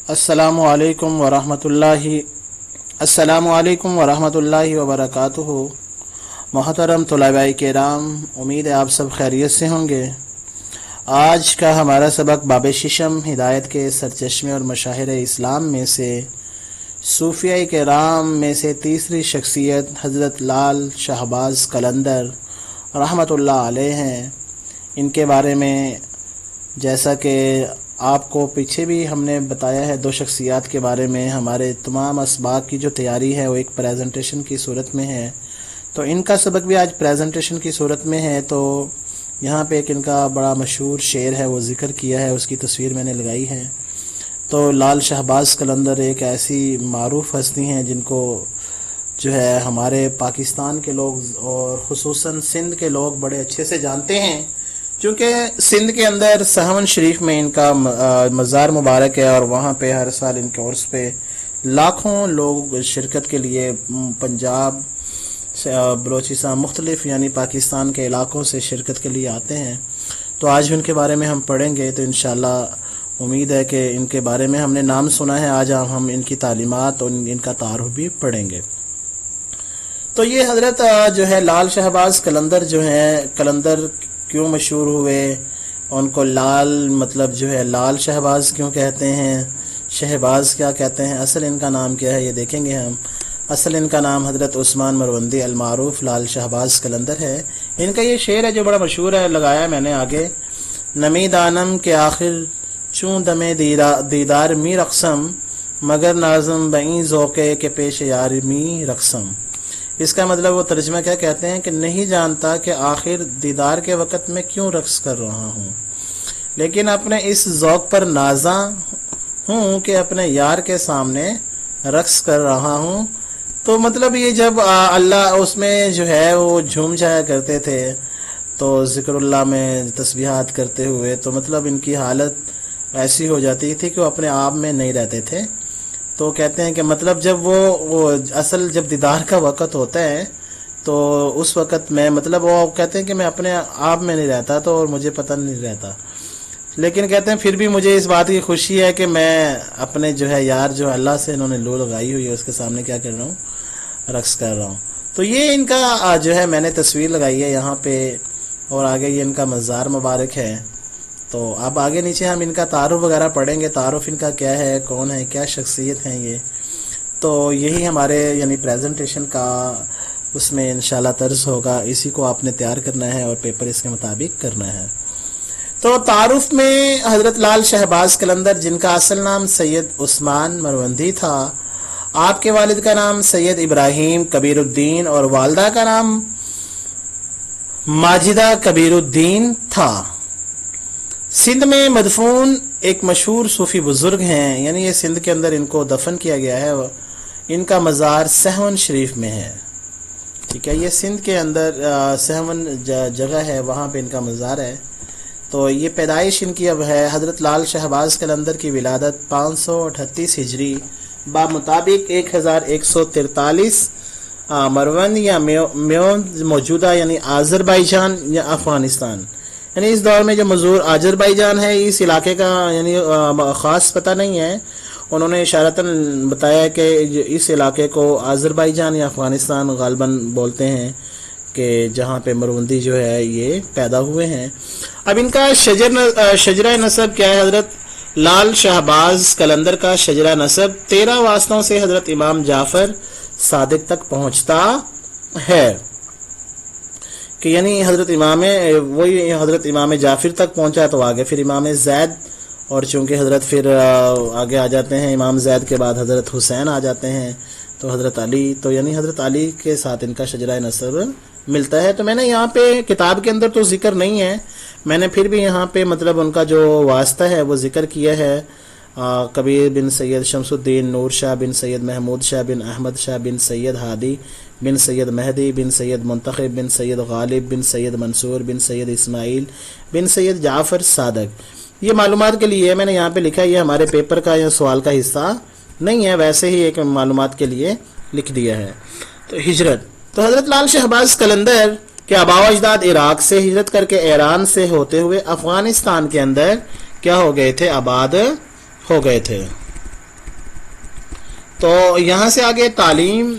अस्सलामुअलैकुम वरहमतुल्लाहि वबरकातुहू। मोहतरम तुलबाए किराम, उम्मीद है आप सब खैरियत से होंगे। आज का हमारा सबक बाब शिशम हिदायत के सरचश्मे और मशाहिर इस्लाम में से सूफिया किराम में से तीसरी शख्सियत हज़रत लाल शहबाज कलंदर रहमतुल्लाह अलैह हैं। इनके बारे में जैसा कि आपको पीछे भी हमने बताया है, दो शख्सियात के बारे में हमारे तमाम असबाक की जो तैयारी है वो एक प्रेजेंटेशन की सूरत में है, तो इनका सबक भी आज प्रेजेंटेशन की सूरत में है। तो यहाँ पे एक इनका बड़ा मशहूर शेर है वो ज़िक्र किया है, उसकी तस्वीर मैंने लगाई है। तो लाल शहबाज कलंदर एक ऐसी मारूफ हस्ती हैं जिनको जो है हमारे पाकिस्तान के लोग और ख़ुसूसन सिंध के लोग बड़े अच्छे से जानते हैं, क्योंकि सिंध के अंदर सहवन शरीफ में इनका मज़ार मुबारक है और वहाँ पे हर साल इनके उर्स पे लाखों लोग शिरकत के लिए पंजाब बलोचिस्तान मुख्तलिफ यानी पाकिस्तान के इलाकों से शिरकत के लिए आते हैं। तो आज उनके बारे में हम पढ़ेंगे, तो इंशाअल्लाह उम्मीद है कि इनके बारे में हमने नाम सुना है, आज हम इनकी तालीमात और इनका तारुफ भी पढ़ेंगे। तो ये हज़रत जो है लाल शहबाज कलंदर जो है, कलंदर क्यों मशहूर हुए, उनको लाल मतलब जो है लाल शहबाज क्यों कहते हैं, शहबाज क्या कहते हैं, असल इनका नाम क्या है ये देखेंगे हम। असल इनका नाम हज़रत उस्मान मरवंदी अलमारूफ लाल शहबाज कलंदर है। इनका ये शेर है जो बड़ा मशहूर है, लगाया है मैंने आगे। नमी दानम के आखिर चूँ दमे दीदार मी रक़सम, मगर नाज़म बई ज़ौक़े के पेश यार मी रक़सम। इसका मतलब वो तर्जमा क्या कहते हैं कि नहीं जानता कि आखिर दीदार के वक़्त में क्यों रक़्स कर रहा हूँ, लेकिन अपने इस ज़ौक़ पर नाज़ा हूँ कि अपने यार के सामने रक़्स कर रहा हूँ। तो मतलब ये जब अल्लाह उसमें जो है वो झूम जाया करते थे, तो ज़िक्रुल्लाह में तस्बीहात करते हुए, तो मतलब इनकी हालत ऐसी हो जाती थी कि वो अपने आप में नहीं रहते थे। तो कहते हैं कि मतलब जब वो असल जब दीदार का वक़्त होता है तो उस वक़्त में मतलब वो कहते हैं कि मैं अपने आप में नहीं रहता, तो और मुझे पता नहीं रहता, लेकिन कहते हैं फिर भी मुझे इस बात की खुशी है कि मैं अपने जो है यार जो अल्लाह से इन्होंने लो लगाई हुई है उसके सामने क्या कर रहा हूँ, रक़्स कर रहा हूँ। तो ये इनका जो है मैंने तस्वीर लगाई है यहाँ पे, और आगे ये इनका मज़ार मुबारक है। तो अब आगे नीचे हम इनका तारुफ वगैरह पढ़ेंगे, तारुफ इनका क्या है, कौन है, क्या शख्सियत हैं ये। तो यही हमारे यानी प्रेजेंटेशन का उसमें इंशाल्लाह तर्ज होगा, इसी को आपने तैयार करना है और पेपर इसके मुताबिक करना है। तो तारुफ में हज़रत लाल शहबाज कलंदर, जिनका असल नाम सैयद उस्मान मरवंदी था, आपके वालिद का नाम सैयद इब्राहिम कबीरुद्दीन और वालदा का नाम माजिदा कबीरुद्दीन था। सिंध में मदफून एक मशहूर सूफ़ी बुज़ुर्ग हैं, यानी ये सिंध के अंदर इनको दफन किया गया है। इनका मज़ार सहवन शरीफ में है, ठीक है। ये सिंध के अंदर सहवन जगह है, वहाँ पे इनका मज़ार है। तो ये पैदाइश इनकी अब है। हज़रत लाल शहबाज कलंदर की विलादत 538 हिजरी मुताबिक 1143 मरवन या म्योन मौजूदा यानी आज़रबाईजान या अफ़गानिस्तान, यानी इस दौर में जो मज़ूर आज़रबाईजान है, इस इलाके का यानी ख़ास पता नहीं है। उन्होंने इशारतन बताया कि इस इलाके को आज़रबाईजान या अफ़गानिस्तान गालबन बोलते हैं, कि जहाँ पे मरवंदी जो है ये पैदा हुए हैं। अब इनका शजरा नसब क्या है? हज़रत लाल शहबाज कलंदर का शजरा नसब 13 वास्तों से हज़रत इमाम जाफ़र सादिक तक पहुँचता है, कि यानी हज़रत इमाम जाफ़िर तक पहुंचा, तो आगे फिर इमाम ज़ैद, और चूँकि हज़रत फिर आगे आ जाते हैं, इमाम ज़ैद के बाद हज़रत हुसैन आ जाते हैं, तो हज़रत अली, तो यानी हज़रत अली के साथ इनका शजरा नसब मिलता है। तो मैंने यहाँ पे किताब के अंदर तो जिक्र नहीं है, मैंने फिर भी यहाँ पे मतलब उनका जो वास्ता है वो जिक्र किया है। कबीर बिन सैयद शमसुद्दीन नूर शाह बिन सैयद महमूद शाह बिन अहमद शाह बिन सैयद हादी बिन सैयद महदी बिन सैयद मुंतखब बिन सैयद गालिब बिन सैयद मंसूर बिन सैयद इस्माइल बिन सैयद जाफ़र सादक। ये मालूमात के लिए मैंने यहाँ पे लिखा है, ये हमारे पेपर का या सवाल का हिस्सा नहीं है, वैसे ही एक मालूमात के लिए लिख दिया है। तो हिजरत, तो हज़रत लाल शहबाज कलंदर के आबाव अजदाद इराक से हिजरत करके ईरान से होते हुए अफ़गानिस्तान के अंदर क्या हो गए थे, आबाद हो गए थे। تو یہاں سے آگے تعلیم.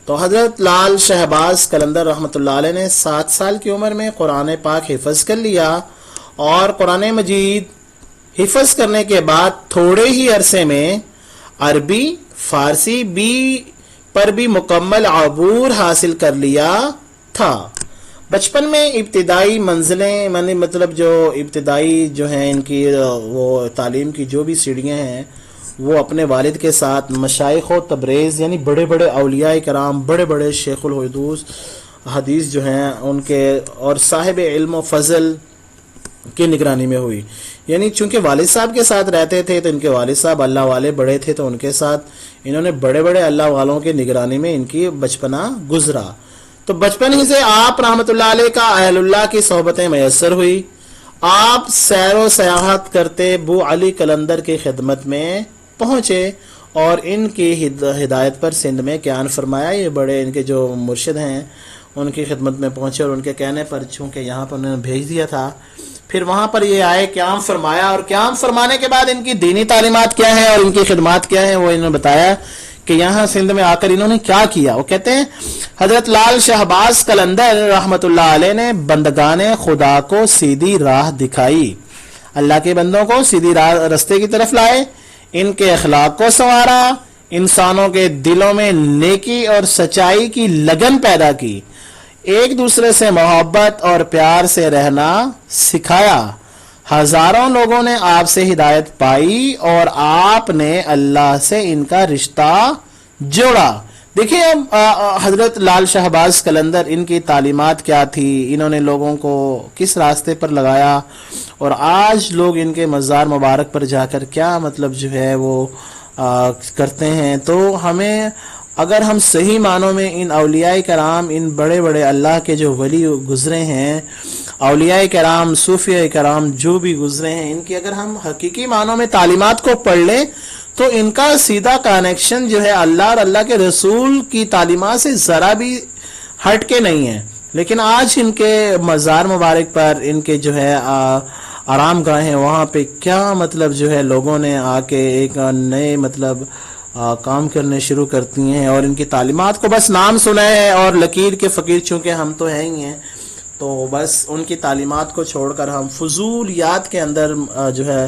تو حضرت لال شہباز قلندر رحمۃ اللہ علیہ نے 7 سال کی عمر میں قرآن پاک حفظ کر لیا اور قرآن مجید حفظ کرنے کے بعد تھوڑے ہی عرصے میں عربی فارسی پر بھی مکمل عبور حاصل کر لیا تھا. بچپن میں ابتدائی منزلیں مطلب جو ابتدائی جو ہیں ان کی وہ تعلیم کی جو بھی سیڑھیاں ہیں وہ اپنے والد کے ساتھ مشائخ و تبریز یعنی بڑے بڑے اولیاء کرام بڑے بڑے شیخ حدیث جو ہیں ان کے اور صاحب علم و فضل کی نگرانی میں ہوئی. یعنی چونکہ والد صاحب کے ساتھ رہتے تھے تو ان کے والد صاحب اللہ والے بڑے تھے تو ان کے ساتھ انہوں نے بڑے بڑے اللہ والوں کی نگرانی میں ان کی بچپنا گزرا. تو بچپن ہی سے آپ رحمۃ اللہ علیہ کا اہل اللہ کی صحبتیں میسر ہوئی. آپ سیر و سیاحت کرتے بو علی قلندر کی خدمت میں پہنچے اور ان کی ہدایت پر سندھ میں قیام فرمایا. یہ بڑے ان کے جو مرشد ہیں ان کی خدمت میں پہنچے اور ان کے کہنے پر چونکہ یہاں پر انہوں نے بھیج دیا تھا پھر وہاں پر یہ آئے قیام فرمایا. اور قیام فرمانے کے بعد ان کی دینی تعلیمات کیا ہیں اور ان کی خدمات کیا ہیں وہ انہوں نے بتایا کہ یہاں سندھ میں آ کر انہوں نے کیا کیا. وہ کہتے ہیں حضرت لال شہباز قلندر رحمۃ اللہ علیہ نے بندگان خدا کو سیدھی راہ دکھائی. اللہ کے بندوں کو سیدھی راستے کی طرف لائے. ان کے اخلاق کو سنوارا. انسانوں کے دلوں میں نیکی اور سچائی کی لگن پیدا کی. ایک دوسرے سے محبت اور پیار سے رہنا سکھایا. ہزاروں لوگوں نے آپ سے ہدایت پائی اور آپ نے اللہ سے ان کا رشتہ جوڑا. دیکھیے حضرت لال شہباز قلندر ان کی تعلیمات کیا تھی, انہوں نے لوگوں کو کس راستے پر لگایا اور آج لوگ ان کے مزار مبارک پر جا کر کیا مطلب جو ہے وہ کرتے ہیں. تو ہمیں اگر ہم صحیح معنوں میں ان اولیاء کرام ان بڑے بڑے اللہ کے جو ولی گزرے ہیں اولیاء کرام صوفیاء کرام جو بھی گزرے ہیں ان کی اگر ہم حقیقی معنوں میں تعلیمات کو پڑھ لیں تو ان کا سیدھا کنیکشن جو ہے اللہ اور اللہ کے رسول کی تعلیمات سے ذرا بھی ہٹ کے نہیں ہے. لیکن آج ان کے مزار مبارک پر ان کے جو ہے آرام گاہیں وہاں پہ کیا مطلب جو ہے لوگوں نے آ کے ایک نئے مطلب کام کرنے شروع کرتی ہیں اور ان کی تعلیمات کو بس نام سنا ہے اور لکیر کے فقیر چونکہ ہم تو ہیں ہی ہیں تو بس ان کی تعلیمات کو چھوڑ کر ہم فضولیات کے اندر جو ہے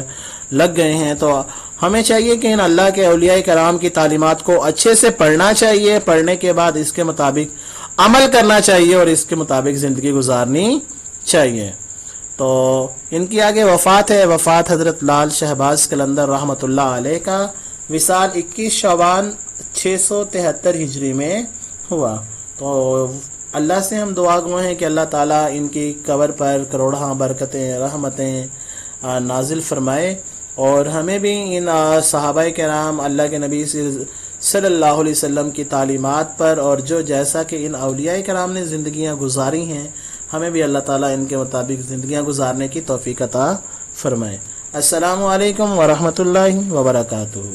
لگ گئے ہیں. تو ہمیں چاہیے کہ ان اللہ کے اولیاء کرام کی تعلیمات کو اچھے سے پڑھنا چاہیے. پڑھنے کے بعد اس کے مطابق عمل کرنا چاہیے اور اس کے مطابق زندگی گزارنی چاہیے. تو ان کی آگے وفات ہے. وفات حضرت لال شہباز قلندر رحمۃ اللہ علیہ کا وصال 21 شعبان 673 ہجری میں ہوا. تو اللہ سے ہم دعا گو ہیں کہ اللہ تعالیٰ ان کی قبر پر کروڑہ برکتیں رحمتیں نازل فرمائے اور ہمیں بھی ان صحابہ کرام اللہ کے نبی صلی اللہ علیہ وسلم کی تعلیمات پر اور جو جیسا کہ ان اولیاء کرام نے زندگیاں گزاری ہیں ہمیں بھی اللہ تعالیٰ ان کے مطابق زندگیاں گزارنے کی توفیق عطا فرمائے. السلام علیکم ورحمۃ اللہ وبرکاتہ.